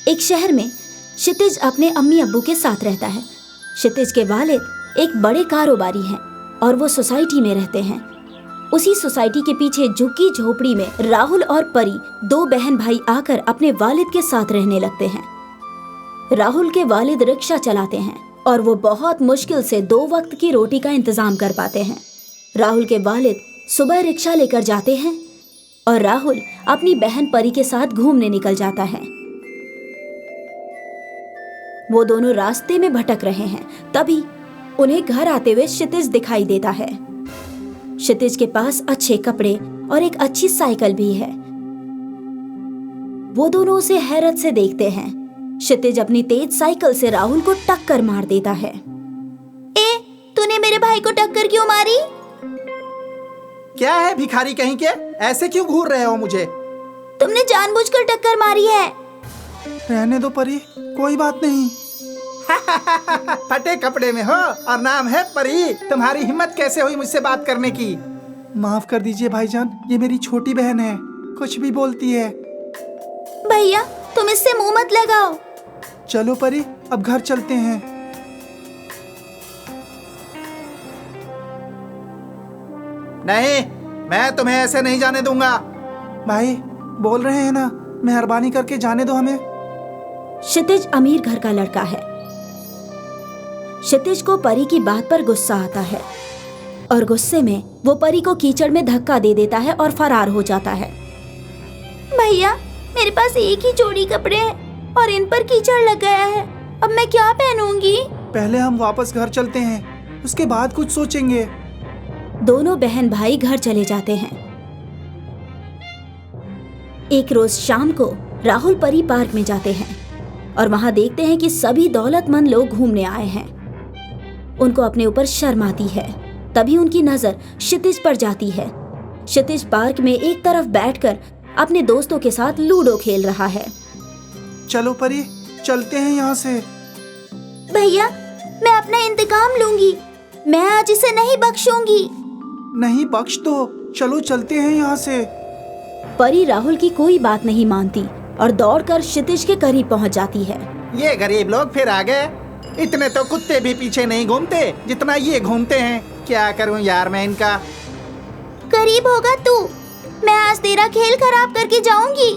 एक शहर में क्षितिज अपने अम्मी अब्बू के साथ रहता है। क्षितिज के वालिद एक बड़े कारोबारी हैं और वो सोसाइटी में रहते हैं। उसी सोसाइटी के पीछे झुग्गी झोपड़ी में राहुल और परी दो बहन भाई आकर अपने वालिद के साथ रहने लगते हैं। राहुल के वालिद रिक्शा चलाते हैं और वो बहुत मुश्किल से 2 वक्त की रोटी का इंतजाम कर पाते हैं। राहुल के वालिद सुबह रिक्शा लेकर जाते हैं और राहुल अपनी बहन परी के साथ घूमने निकल जाता है। वो दोनों रास्ते में भटक रहे हैं, तभी उन्हें घर आते हुए क्षितिज दिखाई देता है। क्षितिज के पास अच्छे कपड़े और एक अच्छी साइकिल भी है। वो दोनों उसे हैरत से देखते हैं। क्षितिज अपनी तेज साइकिल से राहुल को टक्कर मार देता है। ए, तूने मेरे भाई को टक्कर क्यों मारी? क्या है भिखारी कहीं के, ऐसे क्यों घूर रहे हो मुझे? तुमने जानबूझकर टक्कर मारी है। रहने दो परी, कोई बात नहीं। फटे कपड़े में हो और नाम है परी। तुम्हारी हिम्मत कैसे हुई मुझसे बात करने की? माफ कर दीजिए भाईजान, ये मेरी छोटी बहन है, कुछ भी बोलती है। भैया तुम इससे मुंह मत लगाओ। चलो परी, अब घर चलते हैं। नहीं, मैं तुम्हें ऐसे नहीं जाने दूंगा। भाई बोल रहे हैं ना, मेहरबानी करके जाने दो हमें। क्षितिज अमीर घर का लड़का है। क्षितिज को परी की बात पर गुस्सा आता है और गुस्से में वो परी को कीचड़ में धक्का दे देता है और फरार हो जाता है। भैया मेरे पास एक ही जोड़ी कपड़े हैं और इन पर कीचड़ लग गया है, अब मैं क्या पहनूंगी? पहले हम वापस घर चलते हैं, उसके बाद कुछ सोचेंगे। दोनों बहन भाई घर चले जाते हैं। एक रोज शाम को राहुल परी पार्क में जाते हैं और वहां देखते हैं कि सभी दौलतमंद लोग घूमने आए हैं। उनको अपने ऊपर शर्म आती है। तभी उनकी नजर क्षितिज पर जाती है। क्षितिज पार्क में एक तरफ बैठकर अपने दोस्तों के साथ लूडो खेल रहा है। चलो परी, चलते हैं यहाँ से। भैया मैं अपना इंतकाम लूंगी, मैं आज इसे नहीं बख्शूंगी। नहीं बख्श दो, चलो चलते हैं यहाँ से। परी राहुल की कोई बात नहीं मानती और दौड़कर क्षितिज के करीब पहुँच जाती है। ये गरीब लोग फिर आ गए। इतने तो कुत्ते भी पीछे नहीं घूमते जितना ये घूमते हैं। क्या करूं यार मैं इनका। करीब होगा तू, मैं आज तेरा खेल खराब करके जाऊंगी।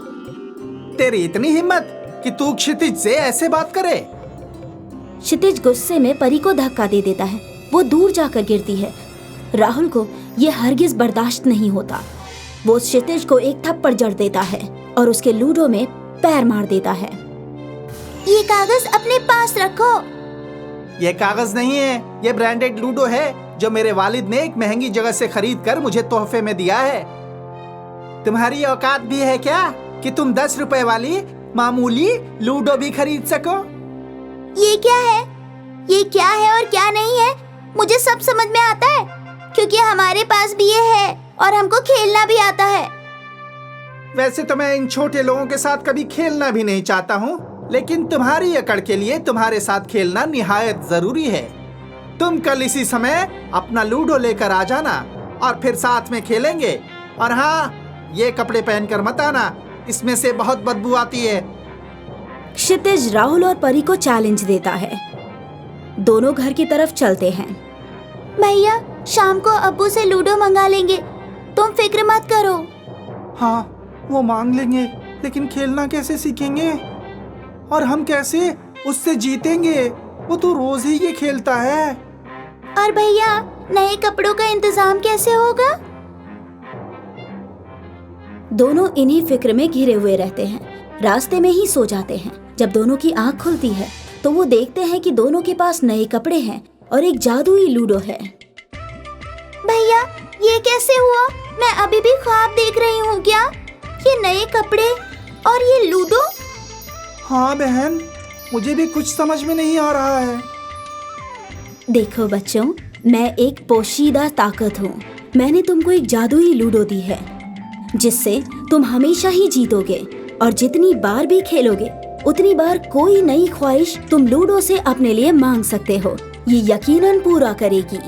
तेरी इतनी हिम्मत कि तू क्षितिज से ऐसे बात करे? क्षितिज गुस्से में परी को धक्का दे देता है। वो दूर जाकर गिरती है। राहुल को ये हरगिज बर्दाश्त नहीं होता। वो क्षितिज को एक थप्पड़ जड़ देता है और उसके लूडो में पैर मार देता है। ये कागज अपने पास रखो। ये कागज नहीं है, ये ब्रांडेड लूडो है जो मेरे वालिद ने एक महंगी जगह से खरीद कर मुझे तोहफे में दिया है। तुम्हारी औकात भी है क्या कि तुम 10 रुपए वाली मामूली लूडो भी खरीद सको? ये क्या है? ये क्या है और क्या नहीं है, मुझे सब समझ में आता है, क्योंकि हमारे पास भी ये है और हमको खेलना भी आता है। वैसे तो मैं इन छोटे लोगों के साथ कभी खेलना भी नहीं चाहता हूँ, लेकिन तुम्हारी अकड़ के लिए तुम्हारे साथ खेलना निहायत जरूरी है। तुम कल इसी समय अपना लूडो लेकर आ जाना और फिर साथ में खेलेंगे। और हाँ, ये कपड़े पहनकर मत आना, इसमें से बहुत बदबू आती है। क्षितिज राहुल और परी को चैलेंज देता है। दोनों घर की तरफ चलते हैं। भैया शाम को अब्बू से लूडो मंगा लेंगे, तुम फिक्र मत करो। हाँ वो मांग लेंगे, लेकिन खेलना कैसे सीखेंगे और हम कैसे उससे जीतेंगे? वो तो रोज ही ये खेलता है। और भैया नए कपड़ों का इंतजाम कैसे होगा? दोनों इन्हीं फिक्र में घिरे हुए रहते हैं। रास्ते में ही सो जाते हैं। जब दोनों की आंख खुलती है तो वो देखते हैं कि दोनों के पास नए कपड़े हैं और एक जादुई लूडो है। भैया ये कैसे हुआ? मैं अभी भी ख्वाब देख रही हूँ क्या? ये नए कपड़े और ये लूडो? हाँ बहन, मुझे भी कुछ समझ में नहीं आ रहा है। देखो बच्चों, मैं एक पोशीदा ताकत हूँ। मैंने तुमको एक जादुई लूडो दी है जिससे तुम हमेशा ही जीतोगे और जितनी बार भी खेलोगे उतनी बार कोई नई ख्वाहिश तुम लूडो से अपने लिए मांग सकते हो। ये यकीनन पूरा करेगी।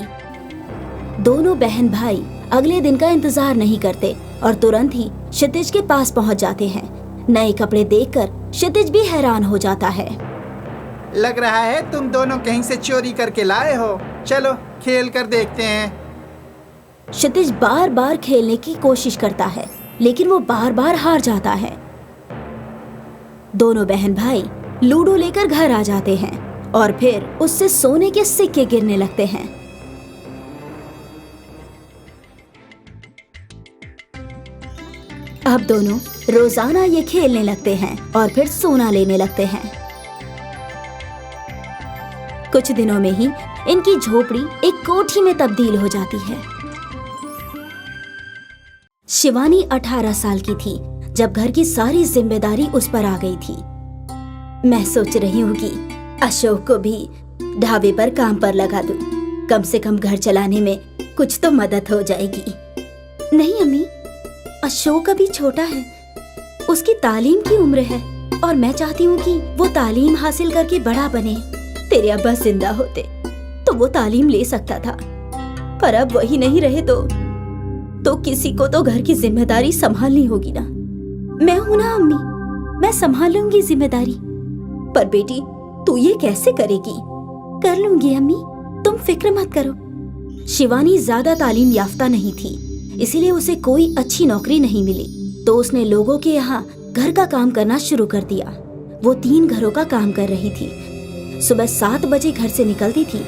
दोनों बहन भाई अगले दिन का इंतजार नहीं करते और तुरंत ही क्षितिज के पास पहुंच जाते हैं। नए कपड़े देखकर क्षितिज भी हैरान हो जाता है। लग रहा है तुम दोनों कहीं से चोरी करके लाए हो। चलो खेल कर देखते हैं। क्षितिज बार बार खेलने की कोशिश करता है, लेकिन वो बार बार हार जाता है। दोनों बहन भाई लूडो लेकर घर आ जाते हैं और फिर उससे सोने के सिक्के गिरने लगते हैं। अब दोनों रोजाना ये खेलने लगते हैं और फिर सोना लेने लगते हैं। कुछ दिनों में ही इनकी झोपड़ी एक कोठी में तब्दील हो जाती है। शिवानी 18 साल की थी जब घर की सारी जिम्मेदारी उस पर आ गई थी। मैं सोच रही हूँ कि अशोक को भी ढाबे पर काम पर लगा दूं। कम से कम घर चलाने में कुछ तो मदद हो जाएगी। नहीं अम्मी, अशोक अभी छोटा है, उसकी तालीम की उम्र है और मैं चाहती हूँ कि वो तालीम हासिल करके बड़ा बने। तेरे अब्बा जिंदा होते तो वो तालीम ले सकता था, पर अब वही नहीं रहे तो किसी को तो घर की जिम्मेदारी संभालनी होगी ना। मैं हूं ना अम्मी, मैं संभाल लूंगी जिम्मेदारी। पर बेटी तू ये कैसे करेगी? कर लूंगी अम्मी, तुम फिक्र मत करो। शिवानी ज्यादा तालीम याफ्ता नहीं थी, इसीलिए उसे कोई अच्छी नौकरी नहीं मिली, तो उसने लोगों के यहाँ घर का काम करना शुरू कर दिया। वो 3 घरों का काम कर रही थी। सुबह 7 बजे घर से निकलती थी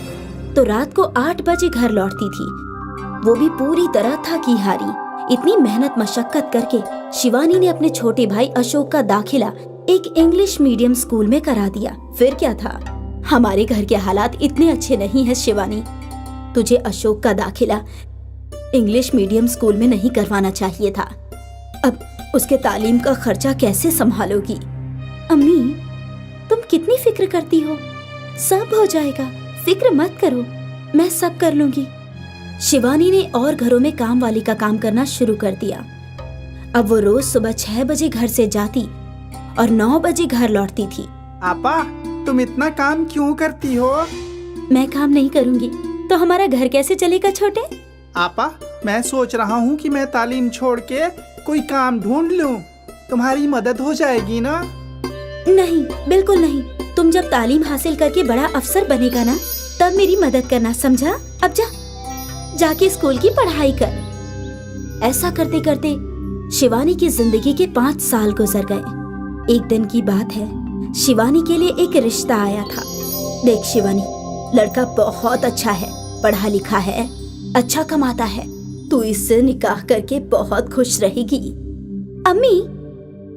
तो रात को 8 बजे घर लौटती थी, वो भी पूरी तरह थकी हारी। इतनी मेहनत मशक्कत करके शिवानी ने अपने छोटे भाई अशोक का दाखिला एक इंग्लिश मीडियम स्कूल में करा दिया। फिर क्या था, हमारे घर के हालात इतने अच्छे नहीं है शिवानी, तुझे अशोक का दाखिला इंग्लिश मीडियम स्कूल में नहीं करवाना चाहिए था। अब उसके तालीम का खर्चा कैसे संभालोगी? अम्मी तुम कितनी फिक्र करती हो, सब हो जाएगा, फिक्र मत करो, मैं सब कर लूंगी। शिवानी ने और घरों में काम वाली का काम करना शुरू कर दिया। अब वो रोज सुबह 6 बजे घर से जाती और 9 बजे घर लौटती थी। आपा तुम इतना काम क्यों करती हो? मैं काम नहीं करूंगी तो हमारा घर कैसे चलेगा छोटे? आपा मैं सोच रहा हूँ कि मैं तालीम छोड़ के कोई काम ढूंढ लूँ, तुम्हारी मदद हो जाएगी ना? नहीं, बिल्कुल नहीं। तुम जब तालीम हासिल करके बड़ा अफसर बनेगा ना, तब मेरी मदद करना, समझा? अब जाके स्कूल की पढ़ाई कर। ऐसा करते करते शिवानी की जिंदगी के 5 साल गुजर गए। एक दिन की बात है, शिवानी के लिए एक रिश्ता आया था। देख शिवानी, लड़का बहुत अच्छा है, पढ़ा लिखा है, अच्छा कमाता है, तू इससे निकाह करके बहुत खुश रहेगी। अम्मी,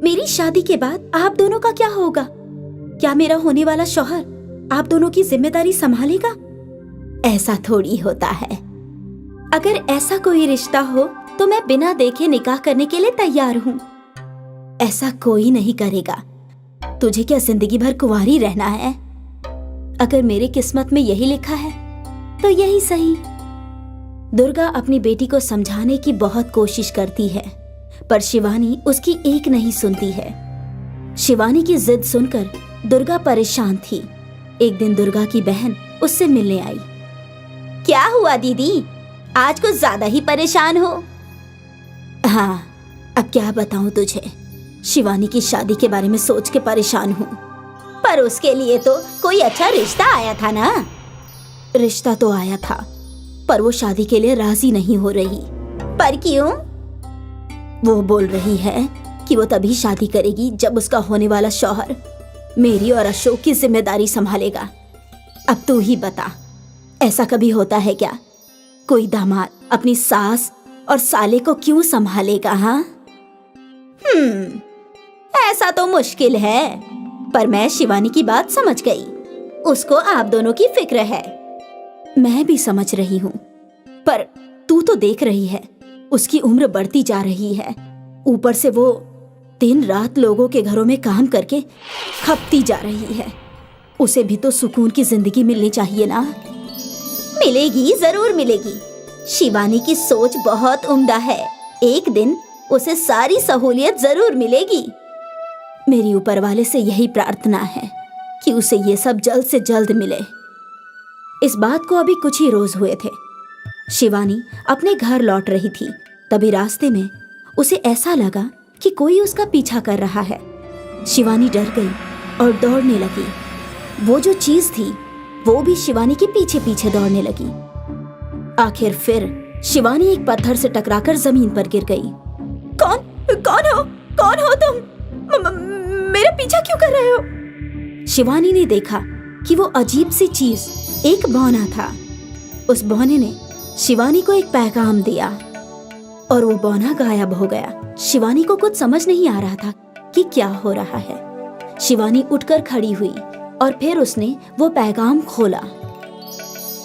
मेरी शादी के बाद आप दोनों का क्या होगा? क्या मेरा होने वाला शौहर आप दोनों की जिम्मेदारी संभालेगा? ऐसा थोड़ी होता है। अगर ऐसा कोई रिश्ता हो तो मैं बिना देखे निकाह करने के लिए तैयार हूँ। ऐसा कोई नहीं करेगा। तुझे क्या जिंदगी भर कुंवारी रहना है? अगर मेरी किस्मत में यही लिखा है तो यही सही। दुर्गा अपनी बेटी को समझाने की बहुत कोशिश करती है, पर शिवानी उसकी एक नहीं सुनती है। शिवानी की जिद सुनकर दुर्गा परेशान थी। एक दिन दुर्गा की बहन उससे मिलने आई। क्या हुआ दीदी, आज कुछ ज्यादा ही परेशान हो? हाँ, अब क्या बताऊं तुझे, शिवानी की शादी के बारे में सोच के परेशान हूँ। पर उसके लिए तो कोई अच्छा रिश्ता आया था ना? रिश्ता तो आया था, पर वो शादी के लिए राजी नहीं हो रही। पर क्यों? वो बोल रही है कि वो तभी शादी करेगी जब उसका होने वाला शौहर मेरी और अशोक की जिम्मेदारी संभालेगा। अब तू ही बता, ऐसा कभी होता है क्या? कोई दामाद अपनी सास और साले को क्यों संभालेगा? हाँ, ऐसा तो मुश्किल है, पर मैं शिवानी की बात समझ गई। उसको आप दोनों की फिक्र है। मैं भी समझ रही हूँ, पर तू तो देख रही है, उसकी उम्र बढ़ती जा रही है। ऊपर से वो दिन रात लोगों के घरों में काम करके खपती जा रही है। उसे भी तो सुकून की जिंदगी मिलनी चाहिए ना? मिलेगी, जरूर मिलेगी। शिवानी की सोच बहुत उम्दा है, एक दिन उसे सारी सहूलियत जरूर मिलेगी। मेरी ऊपर वाले से यही प्रार्थना है कि उसे ये सब जल्द से जल्द मिले। इस बात को अभी कुछ ही रोज हुए थे। शिवानी अपने घर लौट रही थी, तभी रास्ते में उसे ऐसा लगा कि कोई उसका पीछा कर रहा है। शिवानी डर गई और दौड़ने लगी। वो जो चीज थी वो भी शिवानी के पीछे पीछे दौड़ने लगी। आखिर फिर शिवानी एक पत्थर से टकराकर जमीन पर गिर गई। कौन हो तुम? मेरा पीछा क्यों कर रहे हो? शिवानी ने देखा कि वो अजीब सी चीज एक बौना था। उस बौने ने शिवानी को एक पैगाम दिया और वो बौना गायब हो गया। शिवानी को कुछ समझ नहीं आ रहा था कि क्या हो रहा है। शिवानी उठकर खड़ी हुई और फिर उसने वो पैगाम खोला।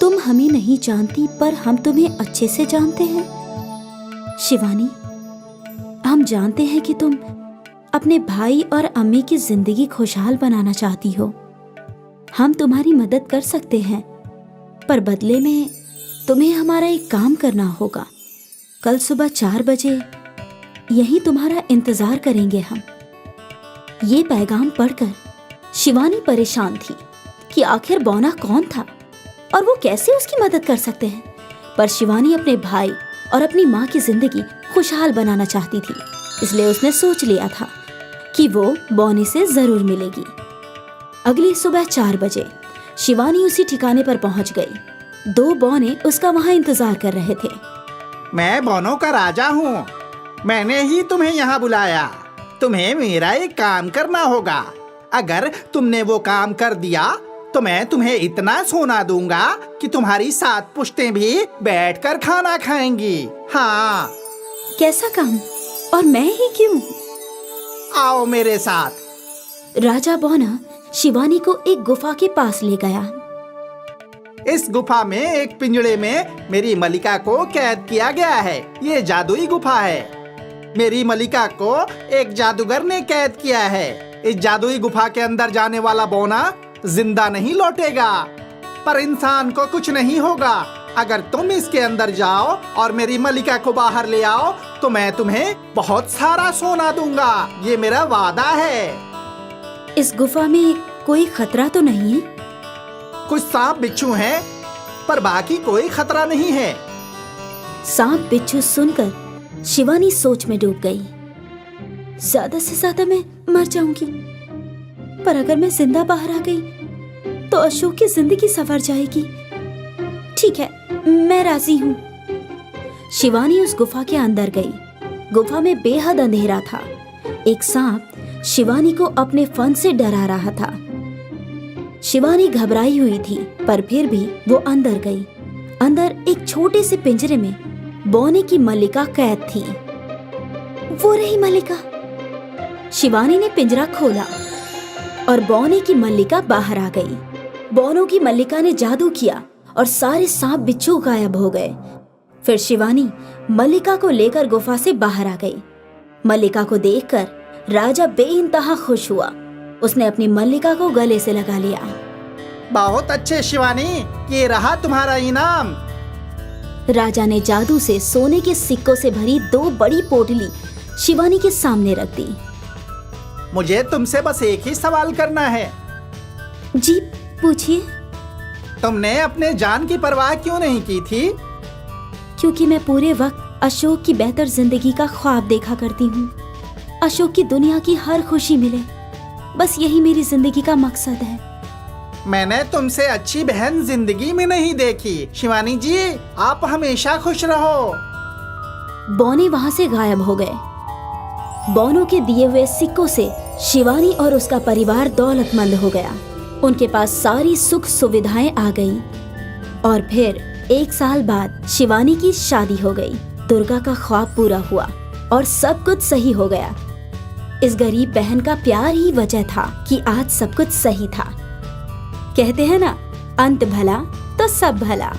तुम हमें नहीं जानती पर हम तुम्हें अच्छे से जानते हैं शिवानी। हम जानते हैं कि तुम अपने भाई और अम्मी की जिंदगी खुशहाल बनाना चाहती हो। हम तुम्हारी मदद कर सकते हैं पर बदले में तुम्हें हमारा एक काम करना होगा। कल सुबह 4 बजे यहीं तुम्हारा इंतजार करेंगे हम। ये पैगाम पढ़कर शिवानी परेशान थी कि आखिर बौना कौन था और वो कैसे उसकी मदद कर सकते हैं। पर शिवानी अपने भाई और अपनी माँ की जिंदगी खुशहाल बनाना चाहती थी, इसलिए उसने सोच लिया था कि वो बौने से जरूर मिलेगी। अगली सुबह 4 बजे शिवानी उसी ठिकाने पर पहुंच गई। 2 बौने उसका वहां इंतजार कर रहे थे। मैं बौनों का राजा हूँ। मैंने ही तुम्हें यहाँ बुलाया। तुम्हें मेरा एक काम करना होगा। अगर तुमने वो काम कर दिया तो मैं तुम्हें इतना सोना दूंगा कि तुम्हारी 7 पुश्तें भी बैठकर खाना खाएंगी। हाँ। कैसा काम? और मैं ही क्यों? आओ मेरे साथ। राजा बौना शिवानी को एक गुफा के पास ले गया। इस गुफा में एक पिंजड़े में मेरी मलिका को कैद किया गया है। ये जादुई गुफा है। मेरी मलिका को एक जादूगर ने कैद किया है। इस जादुई गुफा के अंदर जाने वाला बौना जिंदा नहीं लौटेगा, पर इंसान को कुछ नहीं होगा। अगर तुम इसके अंदर जाओ और मेरी मलिका को बाहर ले आओ तो मैं तुम्हें बहुत सारा सोना दूंगा। ये मेरा वादा है। इस गुफा में कोई खतरा तो नहीं है? कुछ सांप बिच्छू हैं, पर बाकी कोई खतरा नहीं है। सांप बिच्छू सुनकर शिवानी सोच में डूब गई। ज्यादा से ज्यादा मैं मर जाऊंगी, पर अगर मैं जिंदा बाहर आ गई तो अशोक की जिंदगी संवर जाएगी। ठीक है, मैं राजी हूँ। शिवानी उस गुफा के अंदर गई। गुफा में बेहद अंधेरा था। एक सांप शिवानी को अपने फन से डरा रहा था। शिवानी घबराई हुई थी, पर फिर भी वो अंदर गई। अंदर एक छोटे से पिंजरे में बौने की मल्लिका कैद थी। वो रही मल्लिका। शिवानी ने पिंजरा खोला और बौने की मल्लिका बाहर आ गई। बौनों की मल्लिका ने जादू किया और सारे सांप बिच्छू गायब हो गए। फिर शिवानी मल्लिका को लेकर गुफा से बाहर आ गई। मल्लिका को देखकर राजा बेइंतहा खुश हुआ। उसने अपनी मल्लिका को गले से लगा लिया। बहुत अच्छे शिवानी, ये रहा तुम्हारा इनाम। राजा ने जादू से सोने के सिक्कों से भरी 2 बड़ी पोटली शिवानी के सामने रख दी। मुझे तुमसे बस एक ही सवाल करना है। जी पूछिए। तुमने अपने जान की परवाह क्यों नहीं की थी? क्योंकि मैं पूरे वक्त अशोक की बेहतर जिंदगी का ख्वाब देखा करती हूँ। अशोक की दुनिया की हर खुशी मिले, बस यही मेरी जिंदगी का मकसद है। मैंने तुमसे अच्छी बहन जिंदगी में नहीं देखी। शिवानी जी, आप हमेशा खुश रहो। बौने वहां से गायब हो गए। बौनों के दिए हुए सिक्कों से शिवानी और उसका परिवार दौलतमंद हो गया। उनके पास सारी सुख सुविधाएं आ गईं। और फिर 1 साल बाद शिवानी की शादी हो गई। दुर्गा का ख्वाब पूरा हुआ और सब कुछ सही हो गया। इस गरीब बहन का प्यार ही वजह था कि आज सब कुछ सही था। कहते हैं ना, अंत भला तो सब भला।